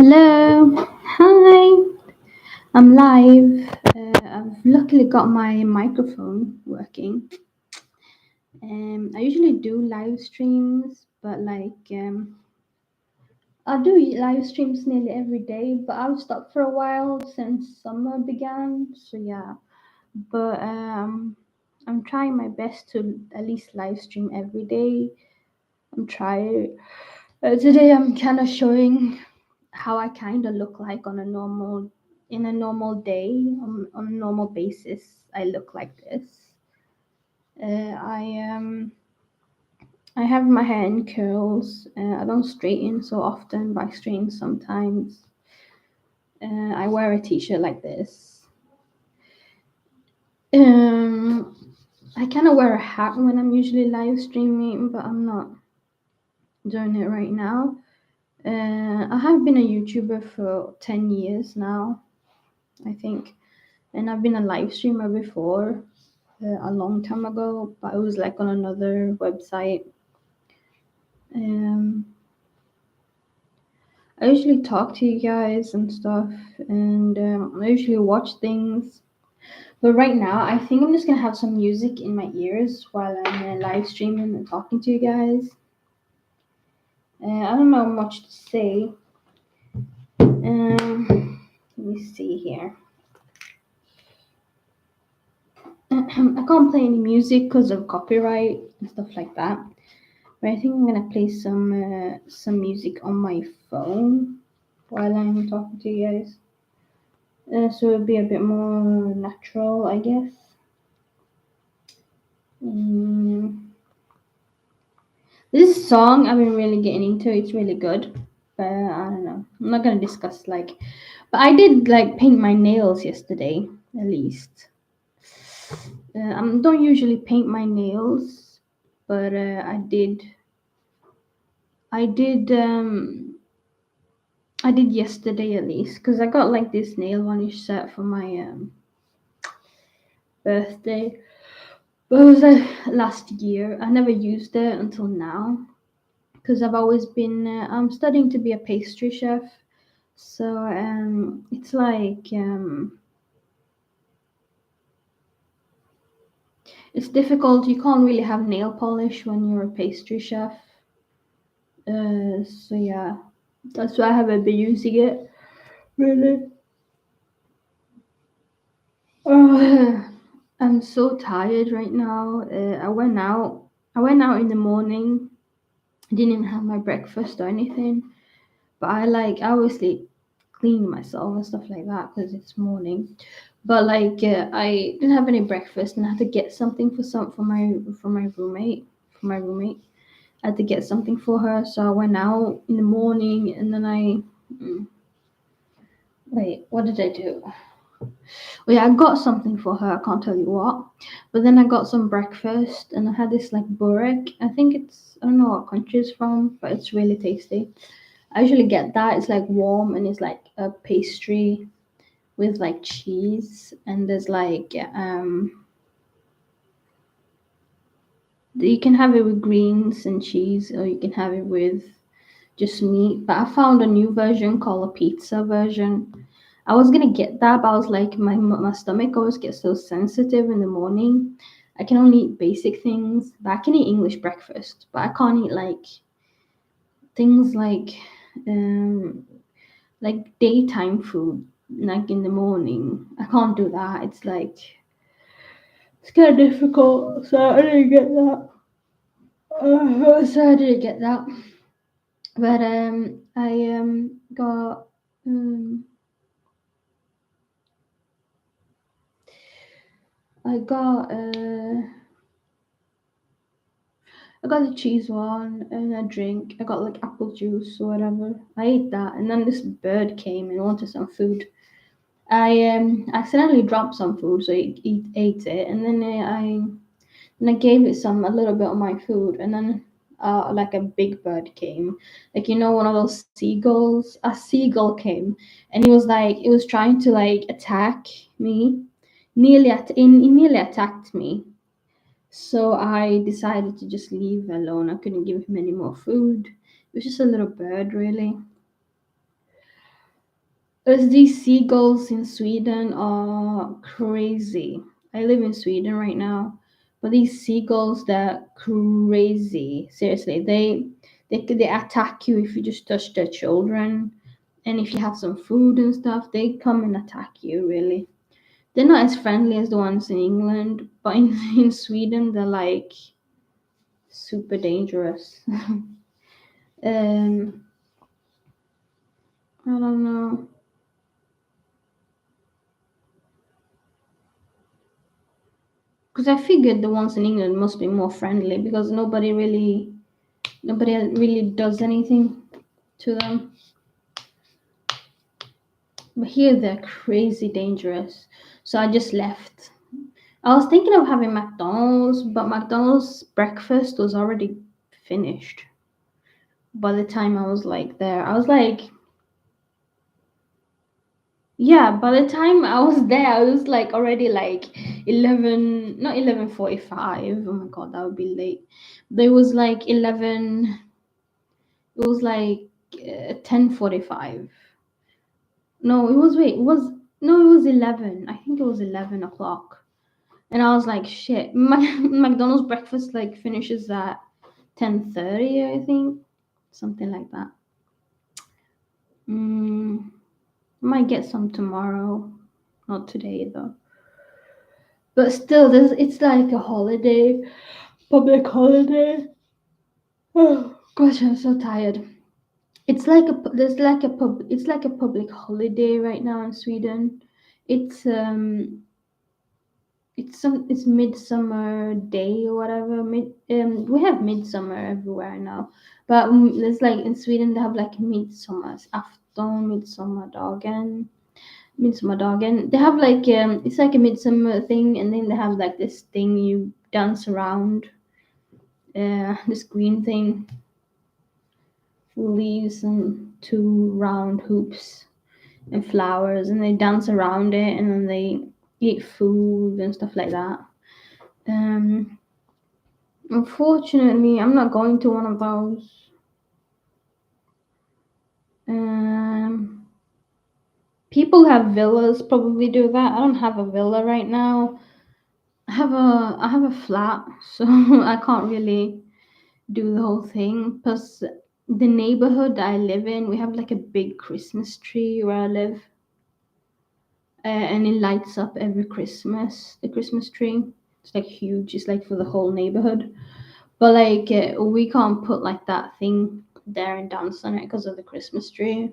Hello, hi, I'm live. I've luckily got my microphone working. I usually do live streams, but I do live streams nearly every day, but I've stopped for a while since summer began. So yeah, but I'm trying my best to at least live stream every day. I'm trying. Today I'm kind of showing how I kind of look like on a normal in a normal day on a normal basis. I look like this. I have my hair in curls. I don't straighten so often, but I straighten sometimes. I wear a t-shirt like this. I kind of wear a hat when I'm usually live streaming, but I'm not doing it right now. I have been a YouTuber for 10 years now, I think. And I've been a live streamer before, a long time ago, but it was like on another website. Um, I usually talk to you guys and stuff, and I usually watch things. But right now, I think I'm just gonna have some music in my ears while I'm live streaming and talking to you guys. I don't know much to say. Let me see here. I can't play any music because of copyright and stuff like that. But I think I'm gonna play some music on my phone while I'm talking to you guys. So it'll be a bit more natural, I guess. Mm. This song I've been really getting into. It's really good, but I don't know. I'm not gonna discuss but I did like paint my nails yesterday, at least. I don't usually paint my nails, but I did. I did. I did yesterday at least because I got like this nail varnish set for my birthday. But it was last year. I never used it until now because I've always been. I'm studying to be a pastry chef, so it's difficult. You can't really have nail polish when you're a pastry chef. So yeah, that's why I haven't been using it really. Uh, I'm so tired right now. I went out. I went out in the morning. I didn't even have my breakfast or anything. But I obviously clean myself and stuff like that because it's morning. But I didn't have any breakfast and I had to get something for my roommate for my roommate. I had to get something for her, so I went out in the morning and then mm, wait, what did I do? Oh yeah, I got something for her. I can't tell you what. But then I got some breakfast and I had this like burek. I don't know what country it's from, but it's really tasty. I usually get that. It's like warm and it's like a pastry with like cheese and there's you can have it with greens and cheese or you can have it with just meat. But I found a new version called a pizza version. I was gonna get that, but I was like, my stomach always gets so sensitive in the morning. I can only eat basic things, but I can eat English breakfast, but I can't eat things um like daytime food, like in the morning. I can't do that. It's kind of difficult, so I didn't get that. So I didn't get that. But um I got I got the cheese one and a drink. I got like apple juice or whatever. I ate that, and then this bird came and wanted some food. I accidentally dropped some food, so it ate it, and then I gave it a little bit of my food, and then like a big bird came, like one of those seagulls. A seagull came, and it was trying to like attack me. It nearly attacked me. So I decided to just leave alone. I couldn't give him any more food. It was just a little bird, really. As these seagulls in Sweden are crazy. I live in Sweden right now, but these seagulls, they're crazy. Seriously, they attack you if you just touch their children, and if you have some food and stuff, they come and attack you. Really, they're not as friendly as the ones in England, but in in Sweden, they're like super dangerous. um, I don't know. Because I figured the ones in England must be more friendly because nobody really does anything to them. But here they're crazy dangerous. So I just left. I was thinking of having McDonald's, but McDonald's breakfast was already finished by the time I was like there. I was like, yeah, by the time I was there, I was like already like 11, not 11:45. Oh my god, that would be late. There was like 11, it was like 10:45. No, it was wait, it was no, it was 11. I think it was 11 o'clock. And I was like, shit. My McDonald's breakfast like finishes at 10:30, I think, something like that. Mm, might get some tomorrow, not today though. But still, it's like a holiday, public holiday. Oh gosh, I'm so tired. It's like it's like a public holiday right now in Sweden. It's it's midsummer day or whatever. We have midsummer everywhere now, but there's like in Sweden they have like midsommar's afton, midsommardagen. They have like it's like a midsummer thing, and then they have like this thing you dance around, this green thing, leaves and two round hoops and flowers, and they dance around it, and then they eat food and stuff like that. Um, Unfortunately, I'm not going to one of those. Um, People have villas probably do that. I don't have a villa right now. I have a flat, so I can't really do the whole thing. Plus, the neighborhood that I live in, we have like a big Christmas tree where I live, and it lights up every Christmas. The Christmas tree, it's like huge. It's like for the whole neighborhood. But like we can't put like that thing there and dance on it because of the Christmas tree.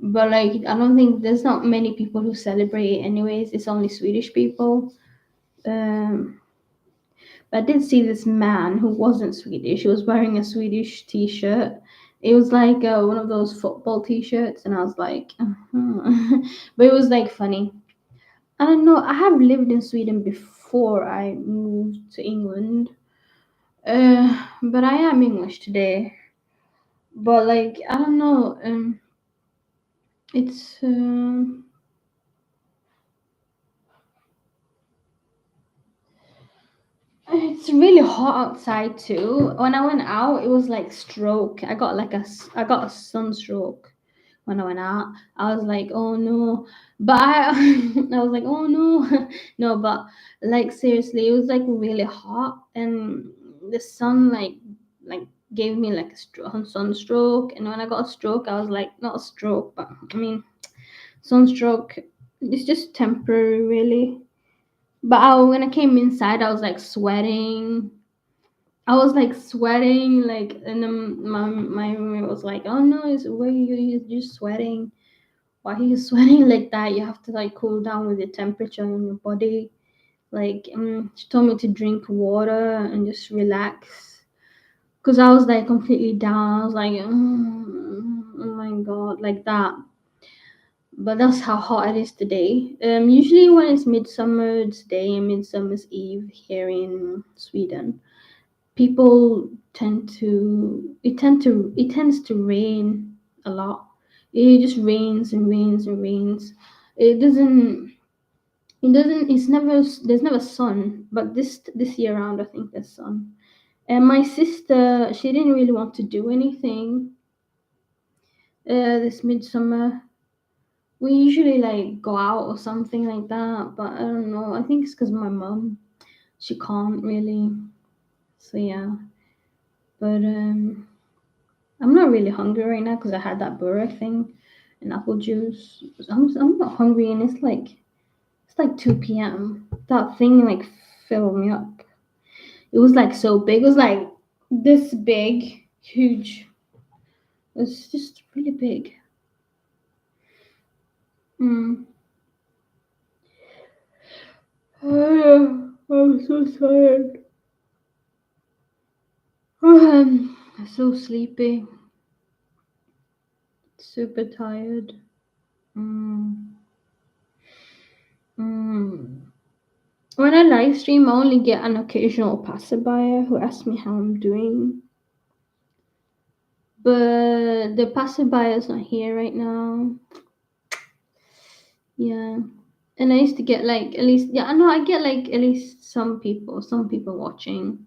But like I don't think there's not many people who celebrate it anyways. It's only Swedish people. Um, but I did see this man who wasn't Swedish. He was wearing a Swedish T-shirt. It was like one of those football T-shirts, and I was like, uh-huh. But it was like funny. I don't know. I have lived in Sweden before I moved to England, but I am English today. But like I don't know. It's it's really hot outside too. When I went out, it was like stroke. I got a sunstroke when I went out. I was like, oh no, but I I was like, oh no, no, but like seriously, it was like really hot, and the sun like gave me like a sunstroke. And when I got a stroke, I was like, not a stroke, but I mean sunstroke. It's just temporary, really. But when I came inside, I was like sweating. I was like sweating, like, and then my roommate was like, "Oh no, it's why you're sweating? Why are you sweating like that? You have to like cool down with the temperature in your body." Like, she told me to drink water and just relax, cause I was like completely down. I was like, oh my god, like that. But that's how hot it is today. Usually when it's Midsummer's Day and Midsummer's Eve here in Sweden, people it tends to rain a lot. It just rains and rains and rains. It doesn't it's never there's never sun, but this year around I think there's sun. And my sister, she didn't really want to do anything this midsummer. We usually like go out or something like that, but I don't know. I think it's because my mom, she can't really. So yeah, but I'm not really hungry right now because I had that burek thing and apple juice. I'm not hungry, and it's like 2 p.m. That thing like filled me up. It was like so big. It was like this big, huge. It was just really big. Mm. I'm so tired. I'm so sleepy. Super tired. Mm. Mm. When I live stream, I only get an occasional passerby who asks me how I'm doing. But the passerby is not here right now. Yeah. And I used to get like at least, yeah, I know I get like at least some people watching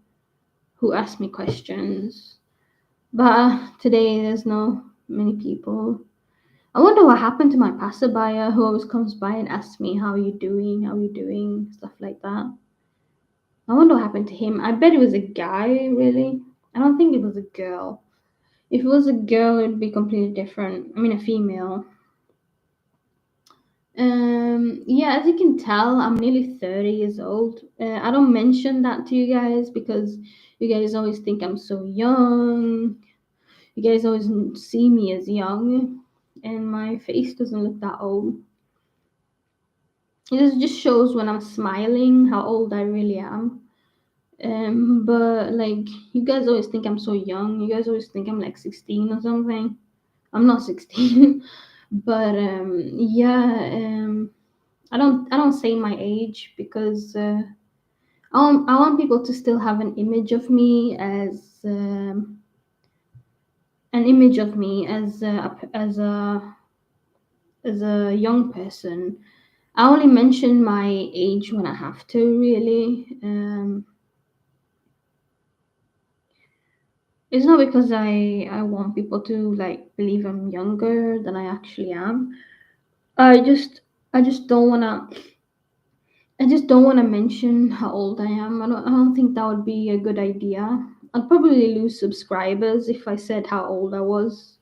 who ask me questions. But today there's no many people. I wonder what happened to my passerby who always comes by and asks me how you doing, stuff like that. I wonder what happened to him. I bet it was a guy, really. I don't think it was a girl. If it was a girl, it'd be completely different. I mean, a female. Yeah, as you can tell, I'm nearly 30 years old. I don't mention that to you guys because you guys always think I'm so young. You guys always see me as young, and my face doesn't look that old. Just shows when I'm smiling how old I really am. But like you guys always think I'm so young. You guys always think I'm like 16 or something. I'm not 16, but yeah. I don't say my age because I want people to still have an image of me as a young person. I only mention my age when I have to, really. It's not because I want people to like believe I'm younger than I actually am. I just I just don't wanna I just don't wanna mention how old I am. I don't think that would be a good idea. I'd probably lose subscribers if I said how old I was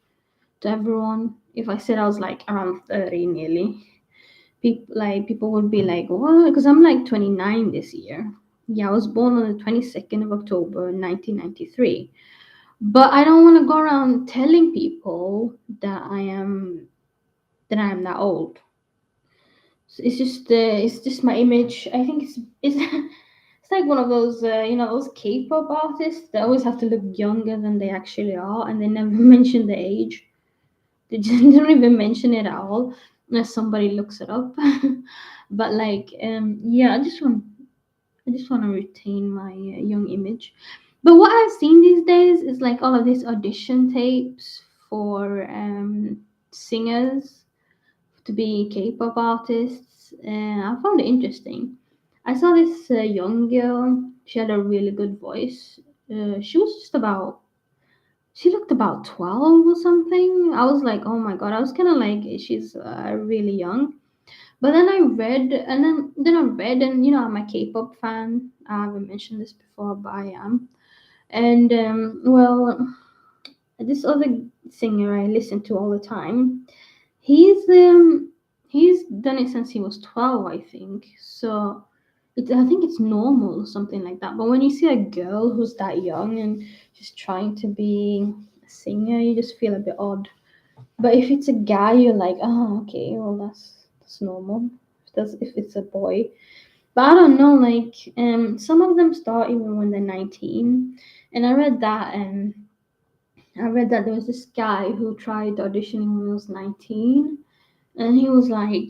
to everyone. If I said I was like around 30 nearly. People would be like, what? Because I'm like 29 this year. Yeah, I was born on the 22nd of October 1993. But I don't want to go around telling people that I am that old. So it's just my image. I think it's it's like one of those those K-pop artists that always have to look younger than they actually are, and they never mention the age. They just don't even mention it at all unless somebody looks it up. But like, yeah, I just want to retain my young image. But what I've seen these days is like all of these audition tapes for singers to be K-pop artists, and I found it interesting. I saw this young girl. She had a really good voice. She was just about. She looked about 12 or something. I was like, oh my god. I was kind of like, she's really young. But then I read, and then I read, and I'm a K-pop fan. I haven't mentioned this before, but I am. And well, this other singer I listen to all the time, he's done it since he was 12, I think. So I think it's normal or something like that. But when you see a girl who's that young and just trying to be a singer, you just feel a bit odd. But if it's a guy, you're like, oh, okay, well that's normal. If it's a boy, but I don't know, like some of them start even when they're 19, and I read that there was this guy who tried auditioning when he was 19, and he was like,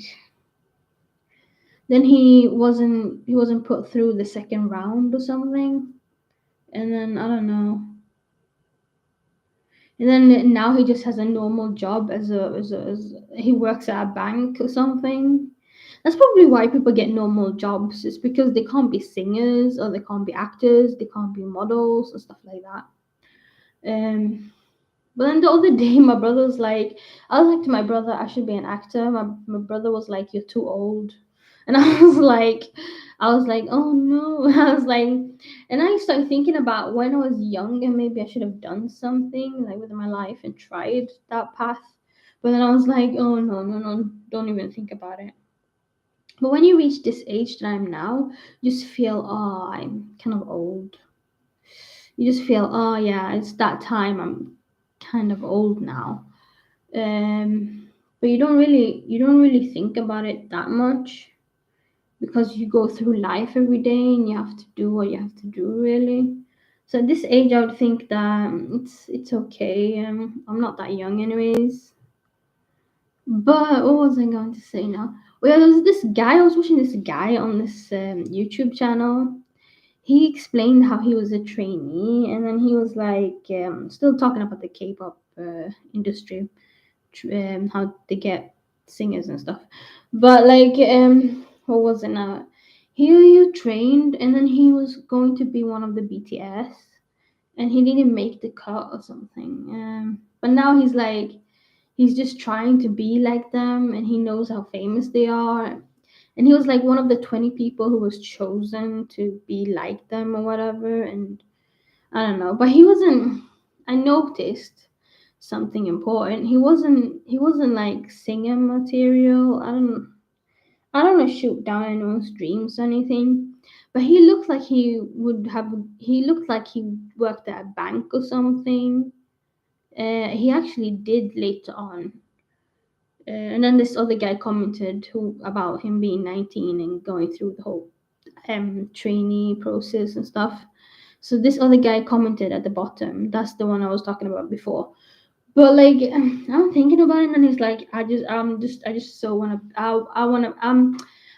then he wasn't put through the second round or something, and then I don't know. And then now he just has a normal job as he works at a bank or something. That's probably why people get normal jobs. It's because they can't be singers or they can't be actors, they can't be models and stuff like that. Um, But then the other day, my brother was like, I was like to my brother, I should be an actor. My brother was like, you're too old. And I was like, oh no. I was like, and I started thinking about when I was young and maybe I should have done something like with my life and tried that path. But then I was like, oh no, no, no, don't even think about it. But when you reach this age that I'm now, you just feel, oh, I'm kind of old. You just feel, oh yeah, it's that time. I'm kind of old now. But you don't really think about it that much because you go through life every day and you have to do what you have to do really. So at this age, I would think that it's okay. I'm not that young anyways. But what was I going to say now? Well, there was this guy. I was watching this guy on this YouTube channel. He explained how he was a trainee, and then he was like, still talking about the K-pop industry, how they get singers and stuff. But like, what was it now? He trained, and then he was going to be one of the BTS, and he didn't make the cut or something. But now he's like, he's just trying to be like them, and he knows how famous they are. And he was like one of the 20 people who was chosen to be like them or whatever. And I don't know, but he wasn't. I noticed something important. He wasn't like singing material. I don't want to shoot down anyone's dreams or anything, but he looked like he would have. He looked like he worked at a bank or something. He actually did later on. And then this other guy commented who about him being 19 and going through the whole trainee process and stuff. So this other guy commented at the bottom. That's the one I was talking about before. But like I'm thinking about it, and he's like, I just so wanna, I wanna,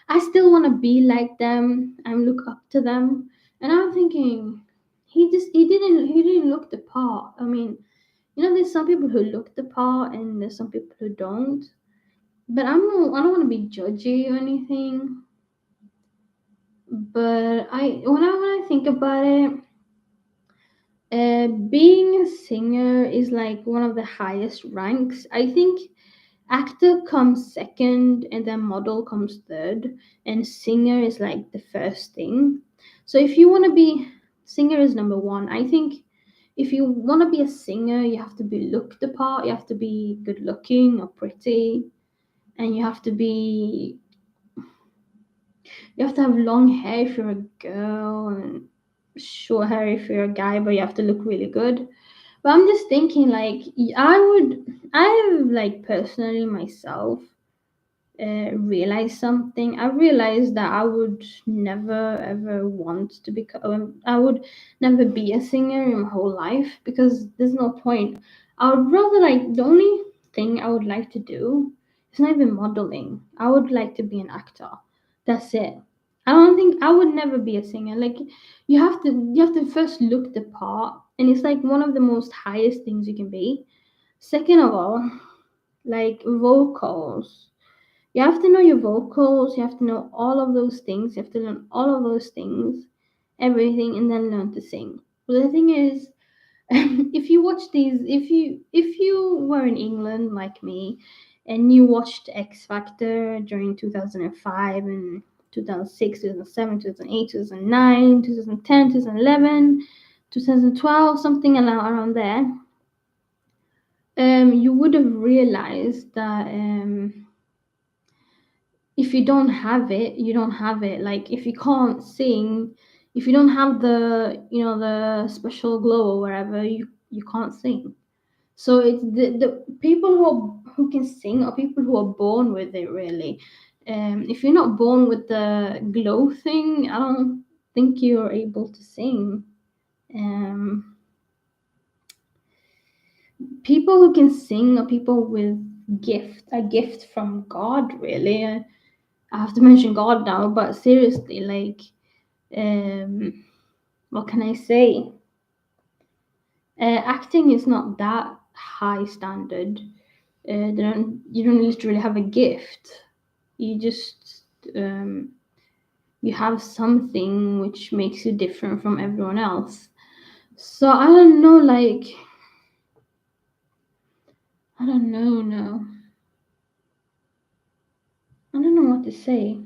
I still wanna be like them and look up to them. And I'm thinking, he didn't look the part. I mean, you know, there's some people who look the part, and there's some people who don't. But I don't want to be judgy or anything. But when I think about it, being a singer is like one of the highest ranks. I think actor comes second, and then model comes third, and singer is like the first thing. So if you want to be singer is number one. I think if you want to be a singer, you have to be look the part. You have to be good looking or pretty, and you have to have long hair if you're a girl and short hair if you're a guy, but you have to look really good. But I'm just thinking, like, I have, like, personally myself realized something. I realized that I would never ever want to become, I would never be a singer in my whole life because there's no point. I would rather, like, the only thing I would like to do is not even modeling. I would like to be an actor. That's it. I don't think I would never be a singer. Like, you have to first look the part, and it's like one of the most highest things you can be. Second of all, like vocals, you have to know your vocals, you have to know all of those things, you have to learn all of those things, everything, and then learn to sing. But the thing is, if you watch these, if you were in England like me, and you watched X Factor during 2005 and 2006, 2007, 2008, 2009, 2010, 2011, 2012, something around there, you would have realized that if you don't have it, you don't have it. Like if you can't sing, if you don't have the, you know, the special glow or whatever, you can't sing. So it's the people who can sing are people who are born with it really. If you're not born with the glow thing, I don't think you're able to sing. Um, People who can sing are people with a gift from God really. I have to mention God now, but seriously, like, um, what can I say? Acting is not that high standard. You don't literally have a gift. You just you have something which makes you different from everyone else. So I don't know, like, I don't know. No, I don't know what to say.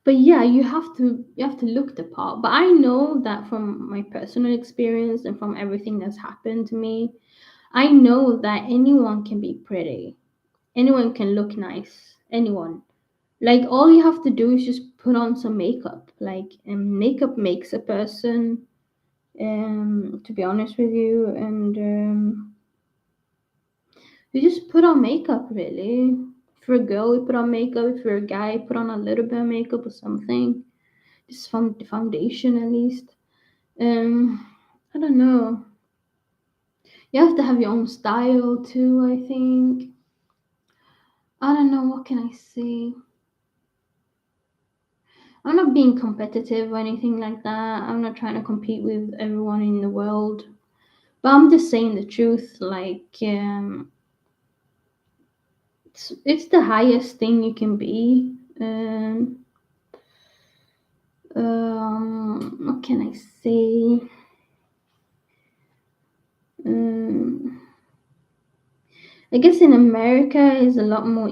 But yeah, you have to look the part. But I know that from my personal experience and from everything that's happened to me, I know that anyone can be pretty. Anyone can look nice. Anyone. Like all you have to do is just put on some makeup. Like makeup makes a person. To be honest with you, and you just put on makeup. Really, if you're a girl, you put on makeup. If you're a guy, you put on a little bit of makeup or something. Just from the foundation at least. I don't know. You have to have your own style too. I think. I don't know. What can I say? I'm not being competitive or anything like that. I'm not trying to compete with everyone in the world. But I'm just saying the truth. Like, it's the highest thing you can be. What can I say? Um, I guess in America it's a lot more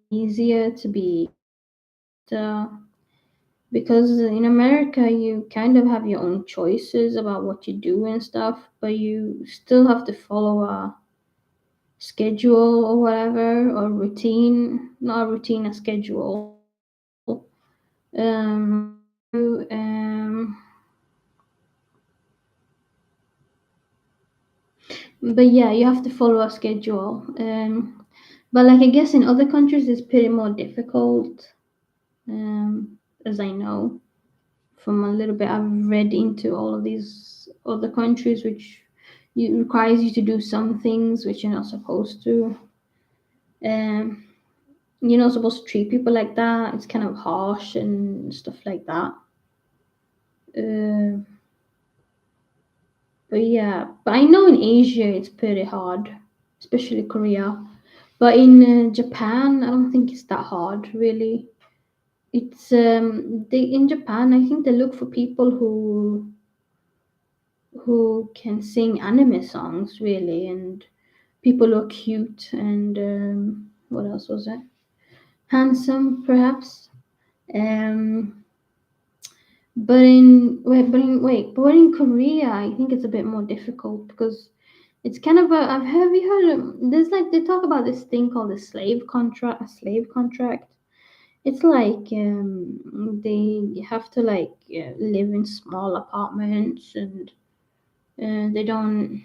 easier to be because in America you kind of have your own choices about what you do and stuff, but you still have to follow a schedule or whatever or routine, not a routine, a schedule. But yeah, you have to follow a schedule. But like I guess in other countries it's pretty more difficult, as I know from a little bit I've read into all of these other countries, which requires you to do some things which you're not supposed to. Um, you're not supposed to treat people like that. It's kind of harsh and stuff like that. Uh, but yeah, but I know in Asia it's pretty hard, especially Korea. But in Japan, I don't think it's that hard, really. It's they in Japan. I think they look for people who can sing anime songs, really, and people who are cute and what else was it? Handsome, perhaps. Um, but in Korea, I think it's a bit more difficult because it's kind of a. Have you heard? There's like they talk about this thing called a slave contract. A slave contract. It's like they have to like live in small apartments and they don't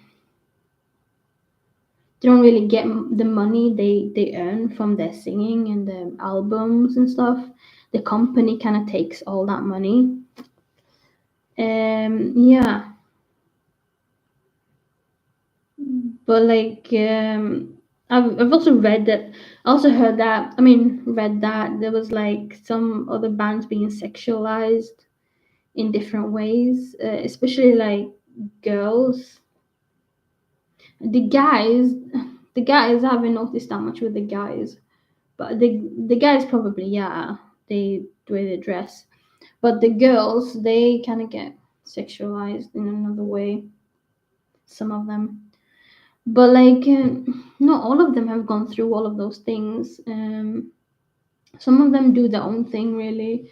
really get the money they earn from their singing and the albums and stuff. The company kind of takes all that money. Yeah, but like I've also read that. I also heard that. I mean, read that there was like some other bands being sexualized in different ways, especially like girls. The guys, the guys, I haven't noticed that much with the guys, but the guys probably yeah, they the way they dress, but the girls they kind of get sexualized in another way. Some of them, but like not all of them have gone through all of those things. Some of them do their own thing really,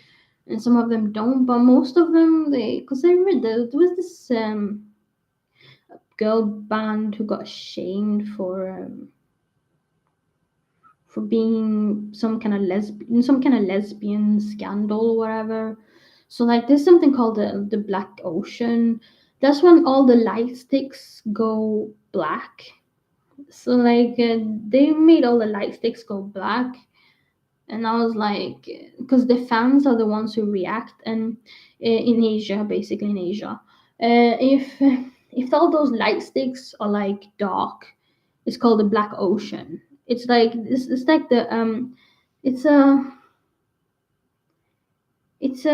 and some of them don't. But most of them they, because I read there was this girl band who got shamed for being some kind of lesbian scandal or whatever. So like there's something called the black ocean. That's when all the light sticks go black. So like they made all the light sticks go black, and I was like, because the fans are the ones who react, and in Asia, basically in Asia, if all those light sticks are like dark, it's called the black ocean. It's like the it's a it's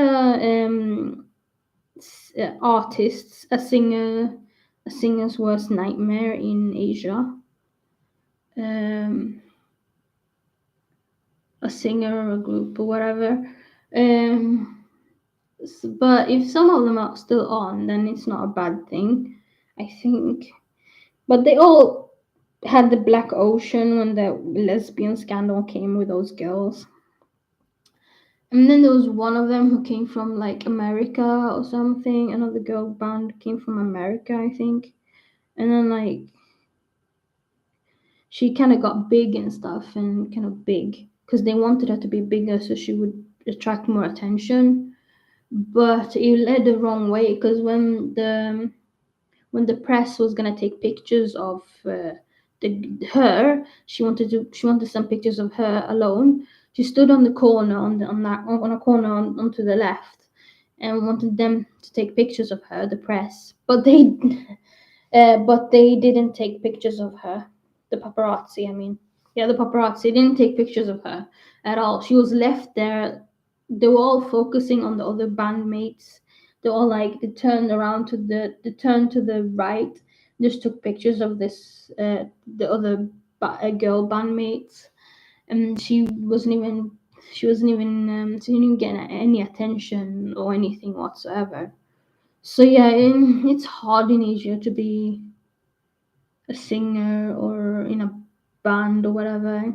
artist's a singer's worst nightmare in Asia. Um, a singer or a group or whatever. Um, but if some of them are still on, then it's not a bad thing, I think. But they all had the Black Ocean when the lesbian scandal came with those girls. And then there was one of them who came from like America or something. Another girl band came from America, I think. And then like she kind of got big and stuff, and kind of big because they wanted her to be bigger so she would attract more attention. But it led the wrong way because when the press was gonna take pictures of her, she wanted some pictures of her alone. She stood on the corner on a corner onto the left, and wanted them to take pictures of her, the press. But they didn't take pictures of her. The paparazzi, I mean. Yeah, the paparazzi didn't take pictures of her at all. She was left there. They were all focusing on the other bandmates. They all like they turned to the right, just took pictures of the other girl bandmates, and she didn't even get any attention or anything whatsoever. So yeah, it's hard in Asia to be a singer or in a band or whatever.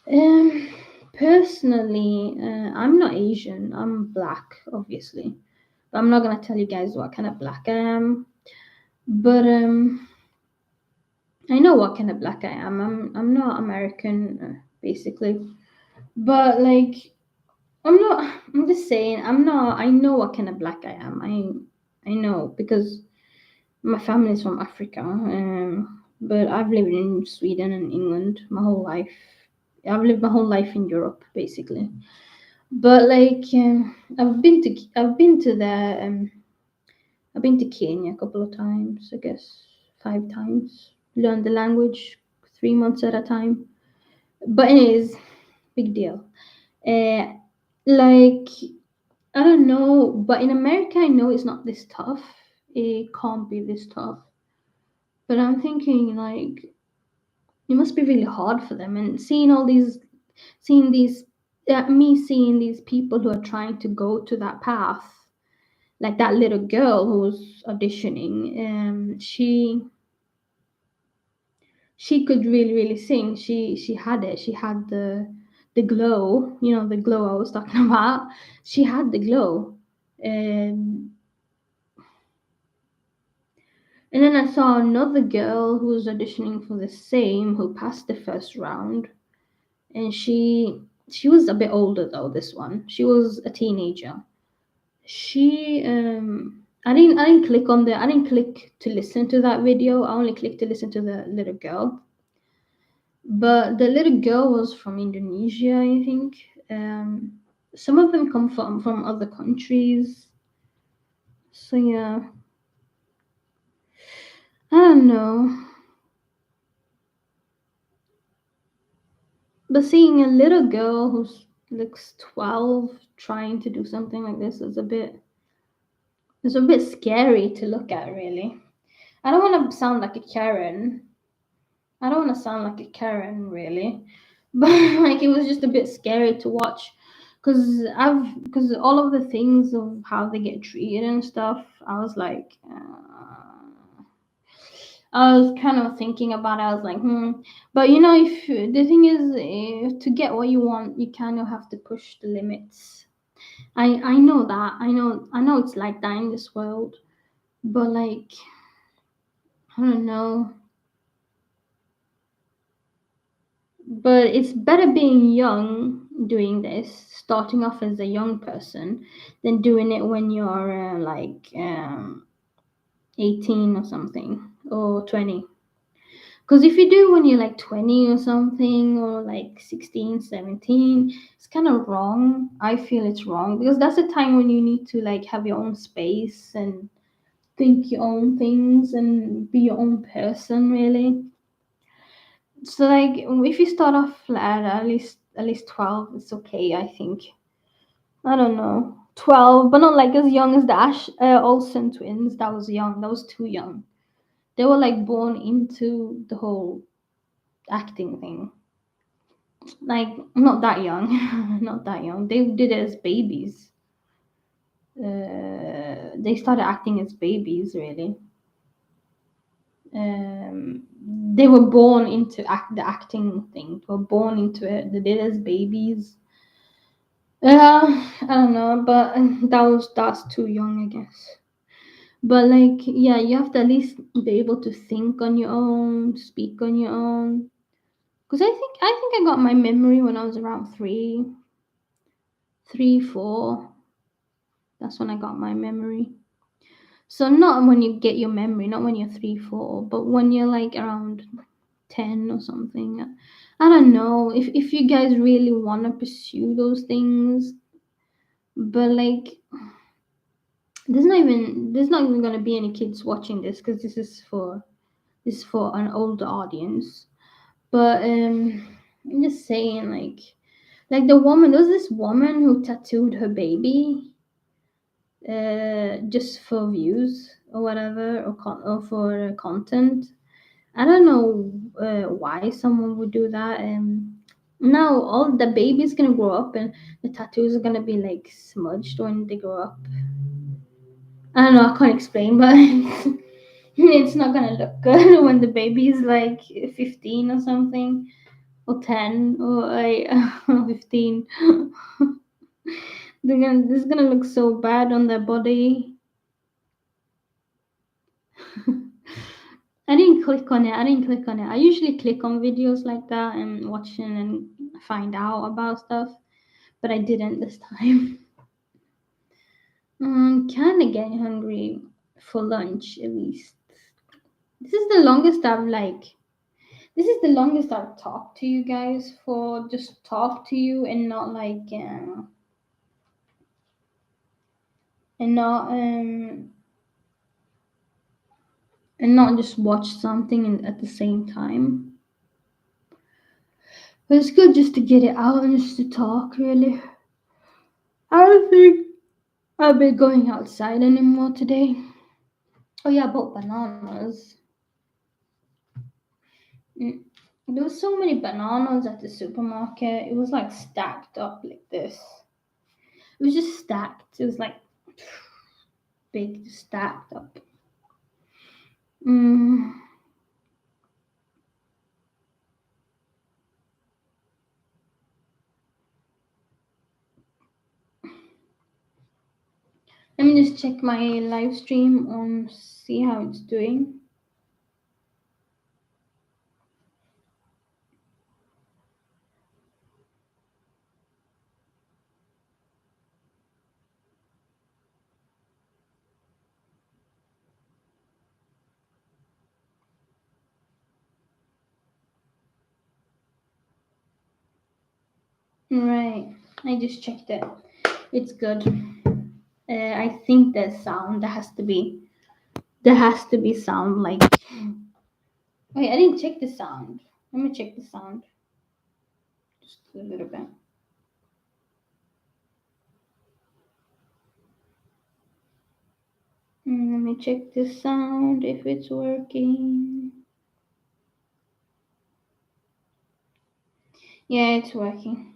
Um, Personally, I'm not Asian. I'm black, obviously. But I'm not gonna tell you guys what kind of black I am. But I know what kind of black I am. I'm not American, basically. But like, I'm not. I'm just saying. I'm not. I know what kind of black I am. I know because my family is from Africa, but I've lived in Sweden and England my whole life. I've lived my whole life in Europe, basically. But like, I've been to Kenya a couple of times, I guess 5 times. Learned the language 3 months at a time. But anyways, big deal. Uh, like I don't know, but in America, I know it's not this tough. It can't be this tough. But I'm thinking like it must be really hard for them, and seeing these me seeing these people who are trying to go to that path, like that little girl who was auditioning. She could really sing. She had it. She had the glow. You know, the glow I was talking about. She had the glow. Um, and then I saw another girl who was auditioning for the same, who passed the first round, and she was a bit older though. This one, she was a teenager. She I didn't click to listen to that video. I only clicked to listen to the little girl. But the little girl was from Indonesia, I think. Some of them come from other countries. So yeah, I don't know. But seeing a little girl who looks 12 trying to do something like this is it's a bit scary to look at, really. I don't want to sound like a Karen. I don't want to sound like a Karen, really, but like it was just a bit scary to watch, because all of the things of how they get treated and stuff. I was like, I was kind of thinking about it. I was like, But you know, if the thing is, to get what you want, you kind of have to push the limits. I know that. I know it's like that in this world, but like I don't know. But it's better being young doing this, starting off as a young person, than doing it when you're 18 or something, or 20. Because if you do when you're like 20 or something, or like 16, 17, it's kind of wrong. I feel it's wrong because that's the time when you need to like have your own space and think your own things and be your own person, really. So like if you start off at least 12, it's okay, I think. I don't know. 12, but not like as young as the Olsen twins. That was young. That was too young. They were like born into the whole acting thing. Like not that young. Not that young. They did it as babies. They started acting as babies, really. um, they were born into the acting thing. They were born into it. They did as babies. I don't know, but that's too young, I guess. But like, yeah, you have to at least be able to think on your own, speak on your own. Because I think I got my memory when I was around 4. That's when I got my memory. So not when you get your memory, not when you're 3, 4, but when you're like around 10 or something. I don't know if you guys really want to pursue those things, but like there's not even gonna be any kids watching this because this is for an older audience. But I'm just saying, like the woman, there was this woman who tattooed her baby just for views or whatever, or for content. I don't know why someone would do that. Now all the baby's gonna grow up and the tattoos are gonna be like smudged when they grow up. I don't know, I can't explain, but it's not gonna look good when the baby is like 15 or something, or 10, or like 15. This is gonna look so bad on their body. I didn't click on it. I didn't click on it. I usually click on videos like that and watch it and find out about stuff, but I didn't this time. Kind of getting hungry for lunch at least. This is the longest I've like. This is the longest I've talked to you guys for. Just talk to you and not and not and not just watch something at the same time. But it's good just to get it out and just to talk. Really, I don't think I'll be going outside anymore today. Oh yeah, I bought bananas. Mm. There was so many bananas at the supermarket. It was like stacked up like this. It was just stacked. It was like big, stacked up. Mm. Let me just check my live stream on see how it's doing. Right, I just checked it. It's good. I think there's sound. There has to be sound like. Wait, I didn't check the sound. Let me check the sound. Just a little bit. Let me check the sound if it's working. Yeah, it's working.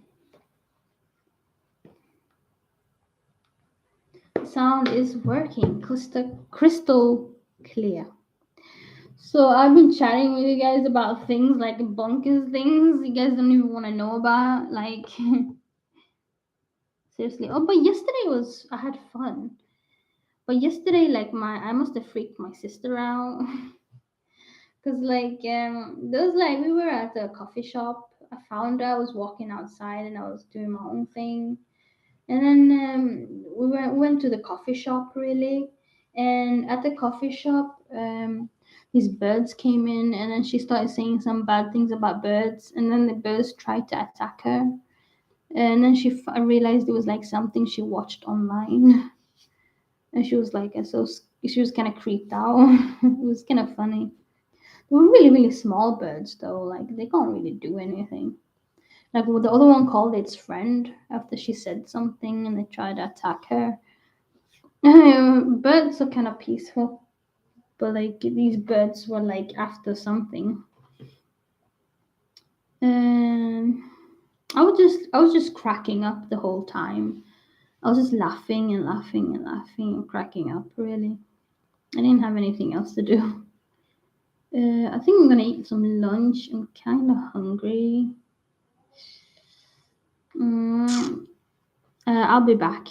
Sound is working. Crystal clear. So I've been chatting with you guys about things like bonkers things you guys don't even want to know about. Like seriously. Oh, but yesterday was I had fun. But yesterday, like I must have freaked my sister out. Cause like there was like we were at a coffee shop. I found her. I was walking outside and I was doing my own thing. And then we went to the coffee shop really. And at the coffee shop, these birds came in, and then she started saying some bad things about birds. And then the birds tried to attack her. And then I realized it was like something she watched online, and she was like, she was kind of creeped out. It was kind of funny. They were really, really small birds, though. Like, they can't really do anything. Like, well, the other one called its friend after she said something and they tried to attack her. Birds are kind of peaceful, but like, these birds were like after something. And I was just cracking up the whole time. I was just laughing and laughing and laughing and cracking up, really. I didn't have anything else to do. I think I'm gonna eat some lunch. I'm kind of hungry. Mm, I'll be back.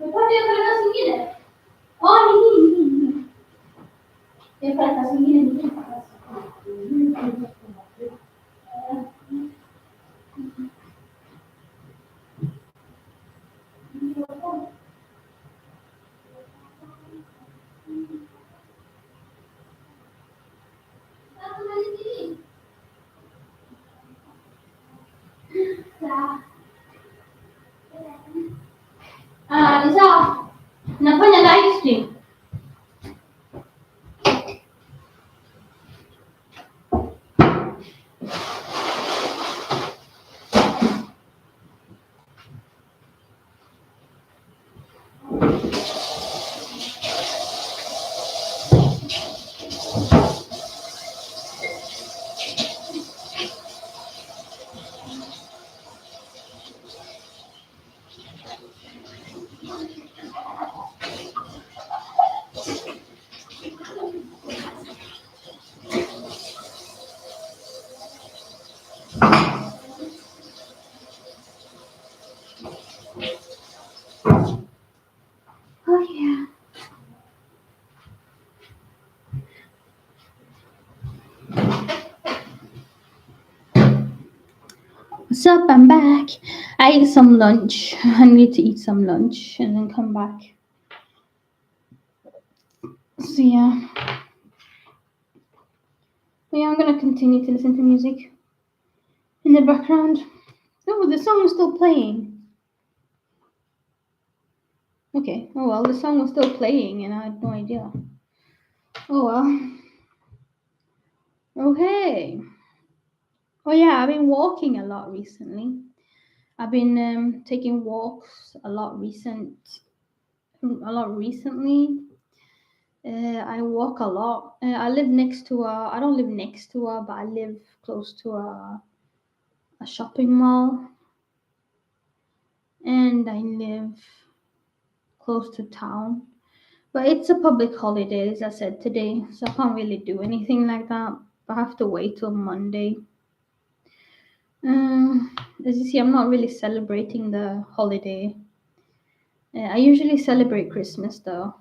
Me pode entrar na seguida. Oh, menino. Eu falei, tá seguindo, ninguém faz. Tá. Ah, Lisa, nafanya live. Oh, yeah. What's up? I'm back. I ate some lunch. I need to eat some lunch and then come back. So yeah. But yeah, I'm gonna continue to listen to music in the background. Oh, the song was still playing. Okay. Oh well, the song was still playing and I had no idea. Oh well. Okay. Oh yeah, I've been walking a lot recently. I've been taking walks a lot recently. I walk a lot. I live next to a. I don't live next to a, but I live close to a shopping mall, and I live close to town. But it's a public holiday, as I said today, so I can't really do anything like that. I have to wait till Monday. As you see, I'm not really celebrating the holiday. I usually celebrate Christmas though,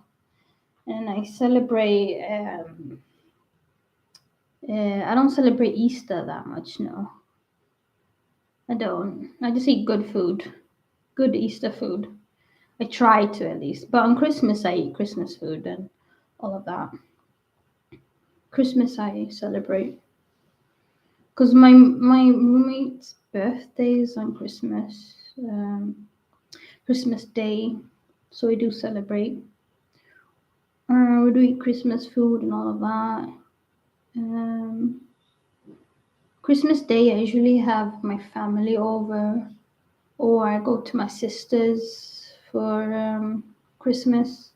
and I celebrate. I don't celebrate Easter that much. No, I don't. I just eat good food, good Easter food. I try to at least. But on Christmas, I eat Christmas food and all of that. Christmas, I celebrate because my roommate's birthday is on Christmas, Christmas Day, so we do celebrate. We do eat Christmas food and all of that. Christmas Day, I usually have my family over. or I go to my sister's for Christmas.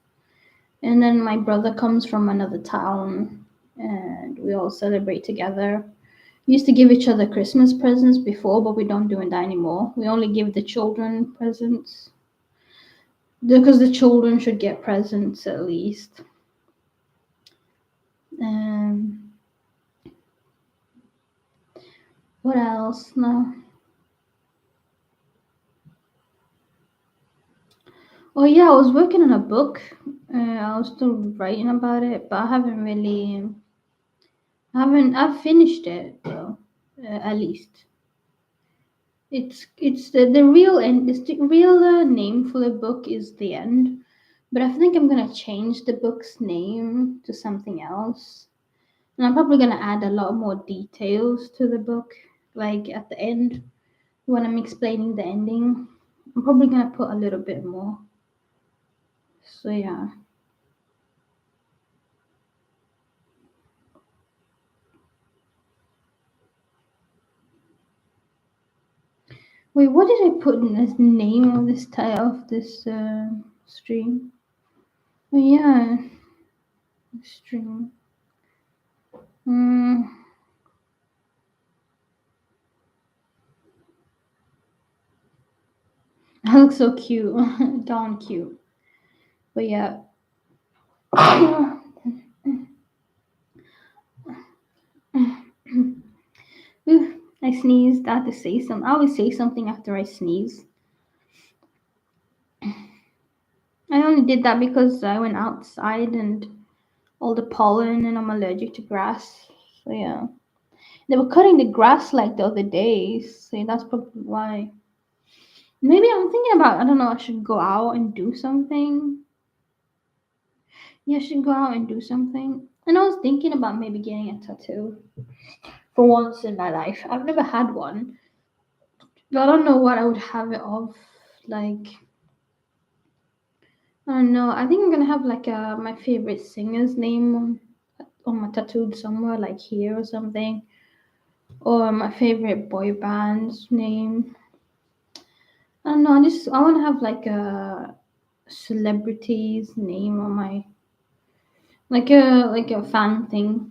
And then my brother comes from another town and we all celebrate together. We used to give each other Christmas presents before, but we don't do that anymore. We only give the children presents because the children should get presents at least. Um, what else? No. Oh yeah, I was working on a book. I was still writing about it, but I haven't really. I've finished it though. At least it's the real end. The real name for the book is The End, but I think I'm gonna change the book's name to something else. And I'm probably gonna add a lot more details to the book, like at the end when I'm explaining the ending. I'm probably gonna put a little bit more. So yeah. Wait, what did I put in as name of this title of this stream? Oh yeah, stream. Mm, I look so cute, darn cute. But yeah. I sneezed. I had to say something. I always say something after I sneeze. I only did that because I went outside and all the pollen and I'm allergic to grass. So yeah. They were cutting the grass like the other day, so that's probably why. Maybe I'm thinking about, I don't know, I should go out and do something. Yeah, I should go out and do something. And I was thinking about maybe getting a tattoo for once in my life. I've never had one. But I don't know what I would have it of. Like, I don't know. I think I'm gonna have like my favorite singer's name on my tattooed somewhere, like here or something. Or my favorite boy band's name. I don't know. I want to have like a celebrity's name on my like a fan thing,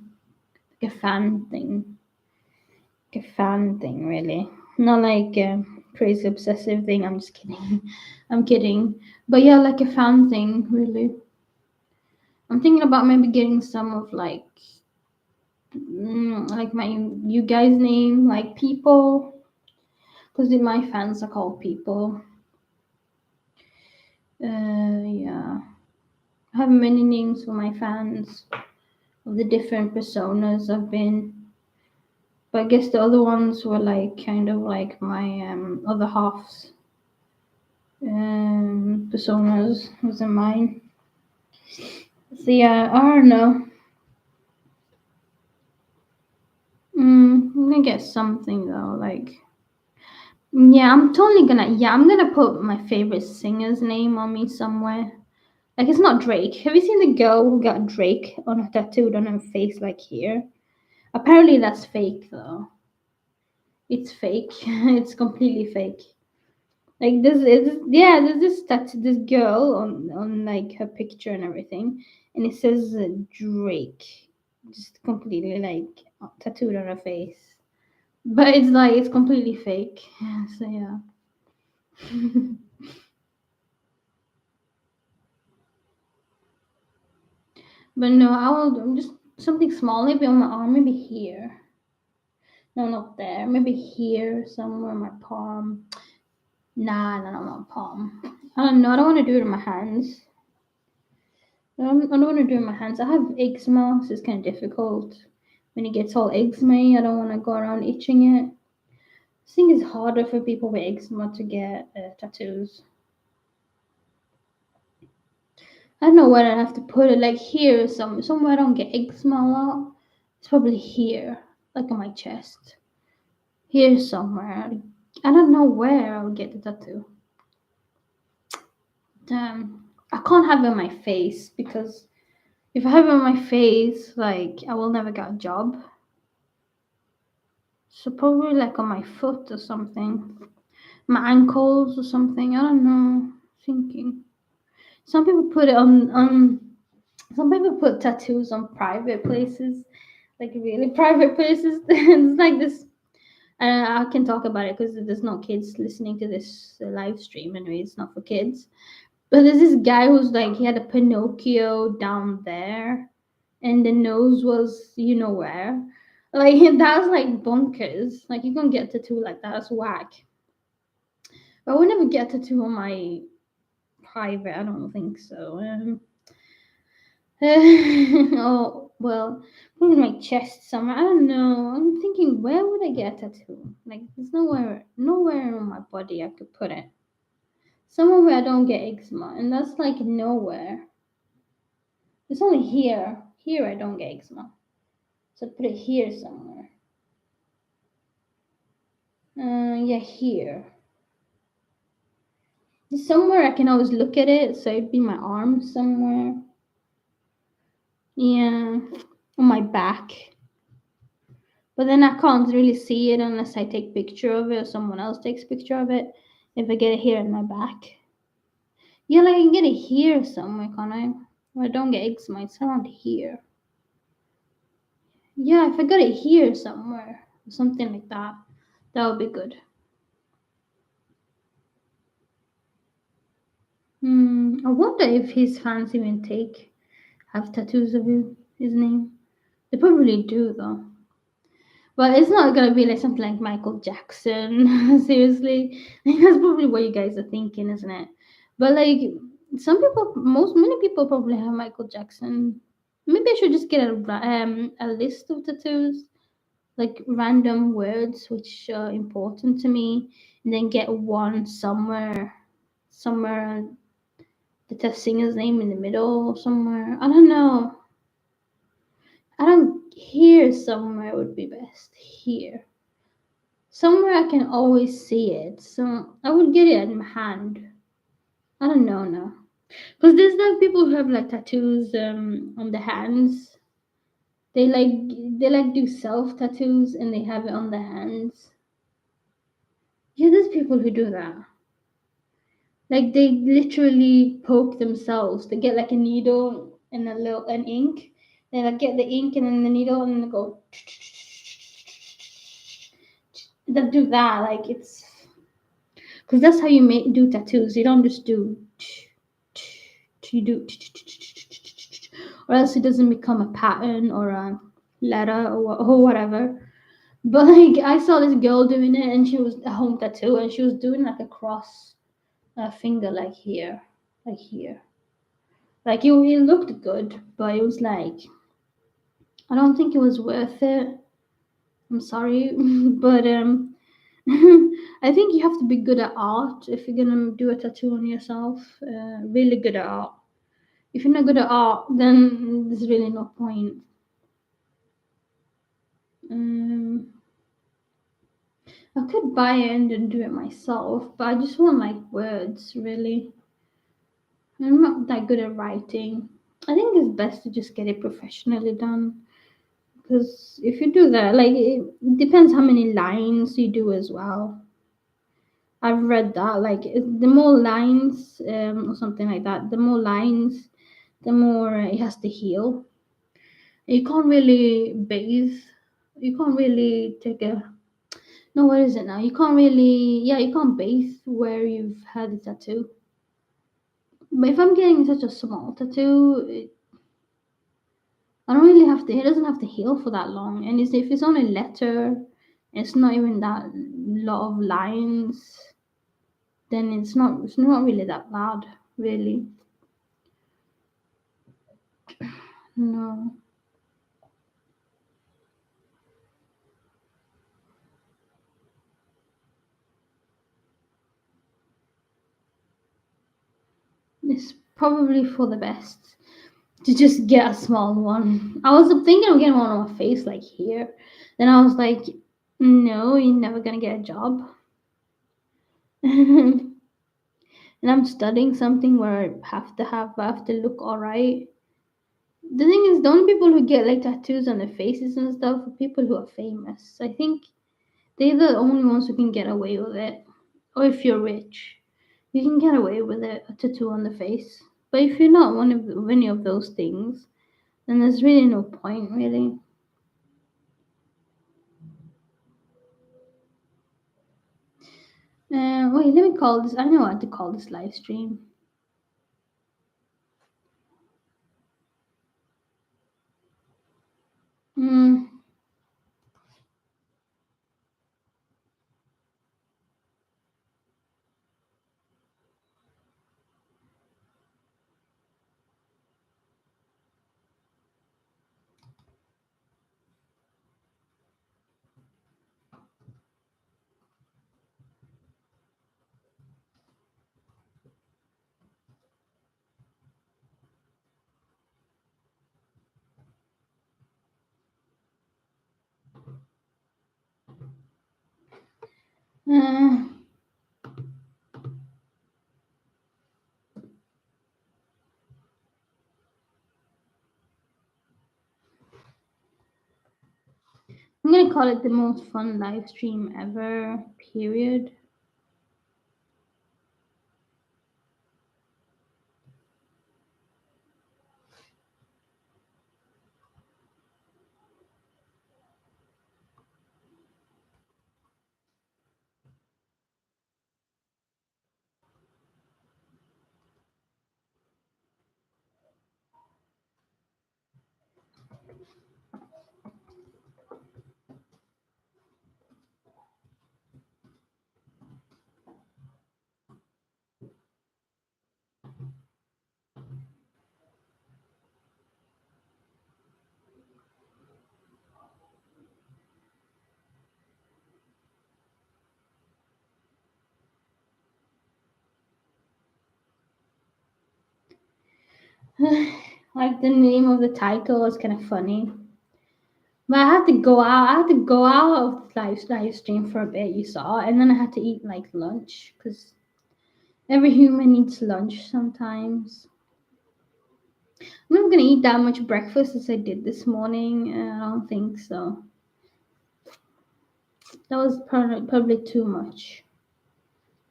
like a fan thing, like a fan thing. Really, not like a crazy obsessive thing. I'm just kidding. I'm kidding. But yeah, like a fan thing. Really, I'm thinking about maybe getting some of like my you guys name like people because my fans are called people. Yeah. I have many names for my fans of the different personas I've been. But I guess the other ones were like kind of like my other halves personas wasn't mine. So yeah, I don't know. I'm gonna get something though. Like yeah, I'm gonna put my favorite singer's name on me somewhere. Like it's not Drake. Have you seen the girl who got Drake on her tattooed on her face like here? Apparently that's fake though. It's fake. It's completely fake. Like this is yeah, there's this girl on like her picture and everything, and it says Drake, just completely like tattooed on her face. But it's completely fake. So yeah. But no, I will just something small, maybe on my arm, maybe here. No, not there. Maybe here somewhere, my palm. Nah, not on my palm. I don't know. I don't want to do it in my hands. I don't want to do it in my hands. I have eczema, so it's kind of difficult. When it gets all eczema, I don't want to go around itching it. I think it's harder for people with eczema to get tattoos. I don't know where I have to put it. Like here, somewhere I don't get eczema a lot. It's probably here, like on my chest. Here somewhere. I don't know where I'll get the tattoo. I can't have it on my face because if I have it on my face, like I will never get a job. So probably like on my foot or something. my ankles or something. I don't know. Thinking. Some people put it on. Some people put tattoos on private places, like really private places. It's like this. I can talk about it because there's no kids listening to this live stream. Anyway, it's not for kids. But there's this guy who's like he had a Pinocchio down there, and the nose was you know where. Like that's like bonkers. Like you can get a tattoo like that. That's whack. But I would never get a tattoo on my private. I don't think so. Oh well, probably my chest somewhere. I don't know. I'm thinking where would I get a tattoo? Like there's nowhere on my body I could put it. Somewhere where I don't get eczema, and that's like nowhere. It's only here. Here I don't get eczema. So put it here somewhere. Yeah, here. Somewhere I can always look at it, so it'd be my arm somewhere. Yeah, on my back. But then I can't really see it unless I take picture of it or someone else takes picture of it. If I get it here in my back. Yeah, like I can get it here somewhere, can't I? Well, I don't get eczema, it's around here. Yeah, if I got it here somewhere, something like that, that would be good. I wonder if his fans even have tattoos of his name. They probably do though. But it's not gonna be like something like Michael Jackson. Seriously, I think that's probably what you guys are thinking, isn't it? But like some people, many people probably have Michael Jackson. Maybe I should just get a list of tattoos, like random words which are important to me, and then get one somewhere the singer's name in the middle somewhere. I don't know. I don't here somewhere would be best. Here. Somewhere I can always see it. So I would get it in my hand. I don't know now. Because there's like people who have like tattoos on the hands. They like do self tattoos and they have it on the hands. Yeah, there's people who do that. Like they literally poke themselves. They get like a needle and an ink. They like get the ink and then the needle and then they go. They do that like it's because that's how you do tattoos. You don't just do you do or else it doesn't become a pattern or a letter or whatever. But like I saw this girl doing it and she was a home tattoo and she was doing like a cross finger like here. Like here. Like it looked good, but it was like I don't think it was worth it. I'm sorry. But I think you have to be good at art if you're gonna do a tattoo on yourself. Really good at art. If you're not good at art, then there's really no point. Um, I could buy it and then do it myself, but I just want like words, really. I'm not that good at writing. I think it's best to just get it professionally done. Because if you do that, like, it depends how many lines you do as well. I've read that, like, the more lines or something like that, the more lines, the more it has to heal. You can't really bathe. You can't really take a no, what is it now? You can't really, yeah, you can't bathe where you've had a tattoo. But if I'm getting such a small tattoo, I don't really have to, it doesn't have to heal for that long. And if it's on a letter, it's not even that lot of lines, then it's not really that bad, really. No. It's probably for the best to just get a small one. I was thinking of getting one on my face, like here. Then I was like, no, you're never gonna get a job. And I'm studying something where I have to look alright. The thing is, the only people who get like tattoos on their faces and stuff are people who are famous. I think they're the only ones who can get away with it. or if you're rich, you can get away with it, a tattoo on the face. But if you're not any of those things, then there's really no point, really. Wait, let me call this. I know what to call this live stream. Mm, uh, I'm gonna call it the most fun live stream ever. Period. Like the name of the title is kind of funny. But I had to go out. I had to go out of the live stream for a bit. You saw, and then I had to eat like lunch because every human needs lunch sometimes. I'm not gonna eat that much breakfast as I did this morning. I don't think so. That was probably too much.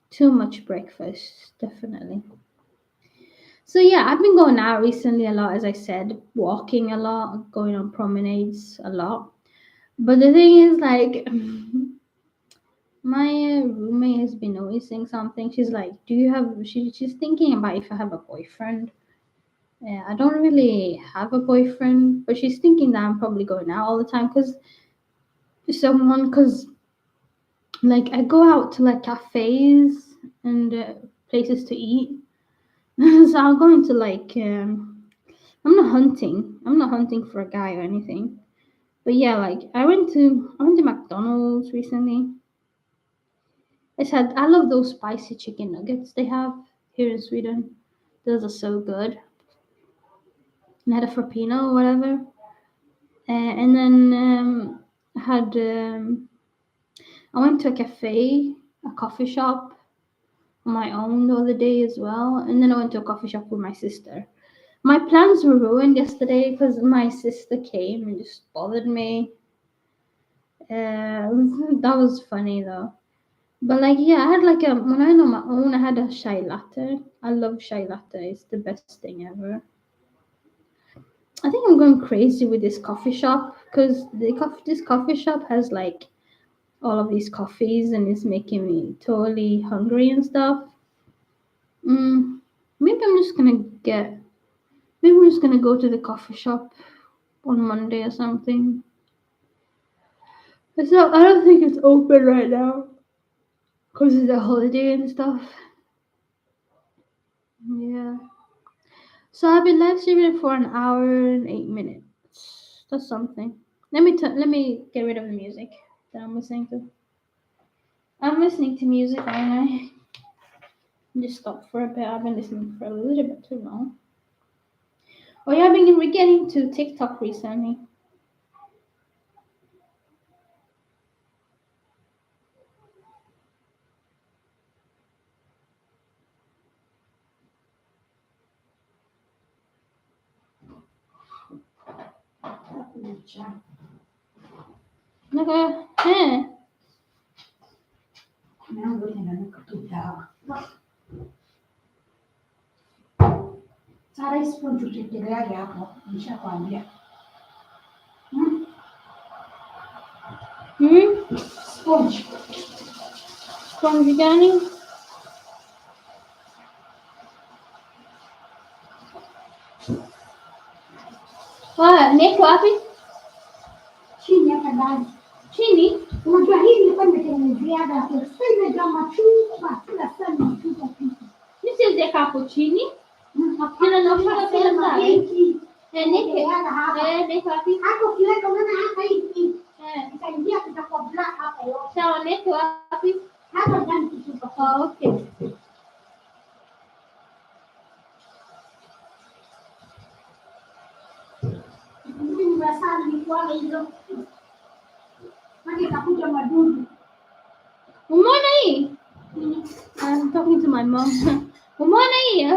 Too much breakfast, definitely. So yeah, I've been going out recently a lot, as I said, walking a lot, going on promenades a lot. But the thing is, like, my roommate has been noticing something. She's like, "Do you have?" She's thinking about if I have a boyfriend. I don't really have a boyfriend, but she's thinking that I'm probably going out all the time because like I go out to like cafes and places to eat. So I'll go into like I'm not hunting. I'm not hunting for a guy or anything. But yeah, like I went to McDonald's recently. I love those spicy chicken nuggets they have here in Sweden. Those are so good. And I had a frappino or whatever. And then I had I went to a cafe, a coffee shop on my own the other day as well. And then I went to a coffee shop with my sister. My plans were ruined yesterday because my sister came and just bothered me. That was funny though. But like, yeah, I had like when I went on my own, I had a chai latte. I love chai latte. It's the best thing ever. I think I'm going crazy with this coffee shop because this coffee shop has like all of these coffees and it's making me totally hungry and stuff. Mm, maybe I'm just gonna get. Maybe I'm just gonna go to the coffee shop on Monday or something. It's not. I don't think it's open right now because it's a holiday and stuff. Yeah. So I've been live streaming for an hour and 8 minutes. That's something. Let me get rid of the music that I'm listening to. I'm listening to music, aren't I? Just stop for a bit. I've been listening for a little bit too long. Oh yeah, I've been getting to TikTok recently. Okay. Tutawa. Sara spoon tutekeleage hapo, nishakwambia. Sponge. Sponge gani? Neko wapi? Chini hapa ndani. Chini? Unajua hii nilikuwa nimetengenezeaga hapo. Sasa imejaa machungwa, kila saa ni machungwa pia. Nisiweka hapo chini. Hakuna nafaka kila saa. Neko wapi? Hapo ukiweka unaona hapa hivi. Itaingia kutakuwa black hapa yote. Sawa, neko wapi? Hapa ndani kitu. Okay. Mimi sana nilikuwa hizo. Maji kakuja madudu. Umeona hii? I'm talking to my mom. Umeona hii?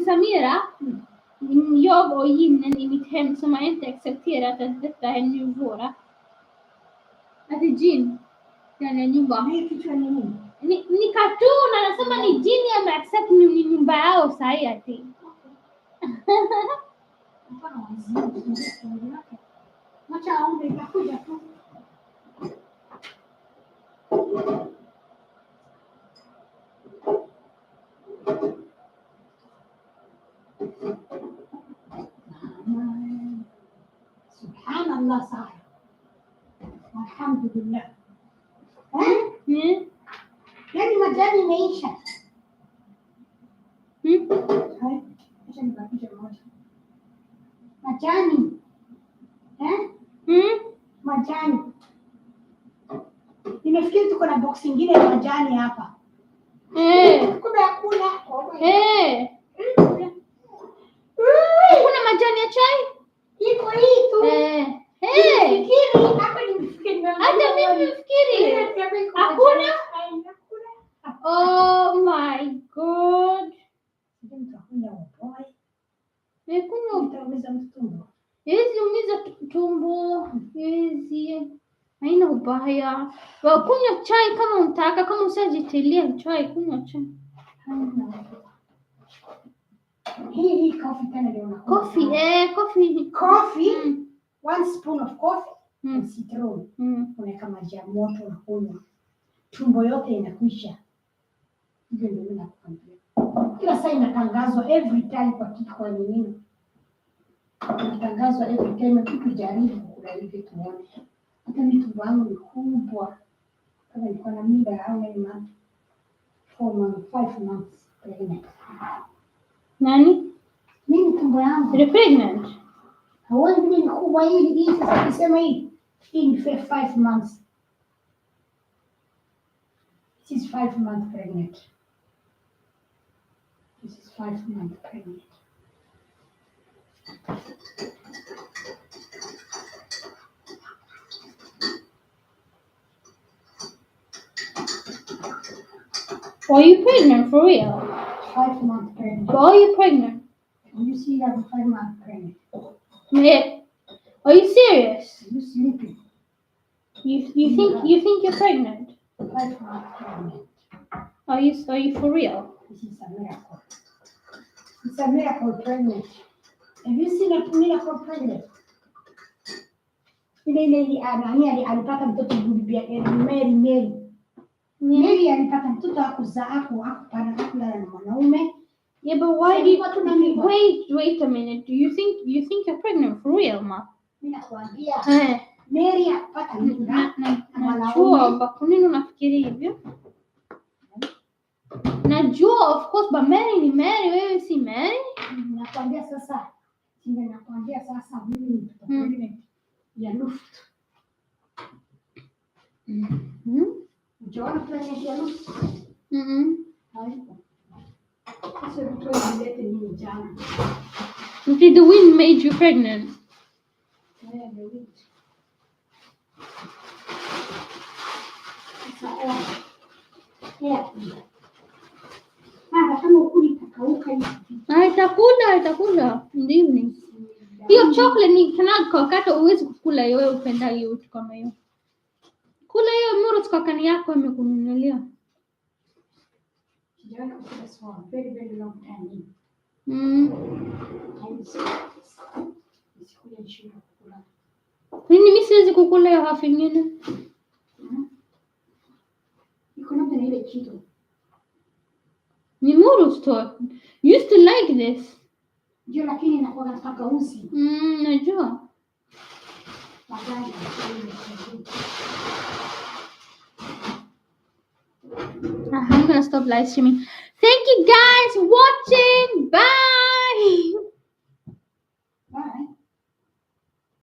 Samira, jag och Jinnen i mitt hem som har inte accepterat att detta är nu våra. Att det är jin. Den är nyumba. Ni cartoon anasema ni jini ameaccept ni nyumba yao sahi I think. Macha aombe itakuja tu. Subhanallah sahih. Alhamdulillah. Yaani majani imeisha. Hai, acha nibakishe moja. Majani. Majani. Nimefikiri tuko na box nyingine ya majani hapa. Kumbe hakuna. Kuna majani ya chai? Iko hii tu. Nimefikiri hapa nimefikiri. Hata mimi nimefikiri. Hakuna? Oh my god. Nitakunywa upoe. Nikunywa Nitaumiza tumbo. hizi umiza tumbo hizi haina ubaya. Kunywa chai kama unataka, kama usajitilia chai kunywa chai. Hii coffee tena ndio unakunywa. Coffee. 1 spoon of coffee and citron. Unaweka maji ya moto unakunywa. Tumbo yote inakwisha. Hivyo ndio nakwambia. Kila saa inatangazwa every time kwa nini? Inatangazwa every time tukijaribu kula hivi tuone. Hata mimi tumbo langu ni kubwa. Kama nilikuwa na mimba au na 5 months pregnant. Nani? Mimi tumbo yangu. You're pregnant? Hawani mimi ni kubwa hii sasa kusema hii ni 5 months. This is 5 months pregnant. This is 5 months pregnant. Are you pregnant for real? 5 months pregnant. Are you pregnant? You see that I'm 5 months pregnant. Yeah. Are you serious? You sleeping? You think you're pregnant? 5 months pregnant. Are you for real? This is a miracle. It's a miracle pregnant. Have you seen a miracle pregnant? Ile alipata mtoto Mary. Mary alipata mtoto hakupana na mwanaume. Yeah, but why do you wait a minute? Do you think you're pregnant for real, ma? Mimi nakwambia. Mary akapata mimba na mwanaume. Kwa nini unafikiri hivyo? Najua of course, but Mary ni Mary, wewe si Mary. Nakwambia sasa mimi ni pregnant ya Luft. Unaona pregnant ya Luft? Sasa mtu nilete nini jana? Did the wind made you pregnant? Yeah, the wind. Itakula in the evening. Hiyo chocolate ni kana kukata uwezi kukula wewe upenda hiyo kitu kama hiyo. Kula hiyo noodles kwa kani yako imekununulia. Sijawahi kukula for a very very long time. Nisikule nishinda kukula. Mimi siwezi kukula hiyo half ingine. Iko na ile kitu. Ni noodles tu. You used to like this. Ndio, lakini inakuwa kama kauzi. Najua. I'm gonna stop live streaming. Thank you guys for watching. Bye.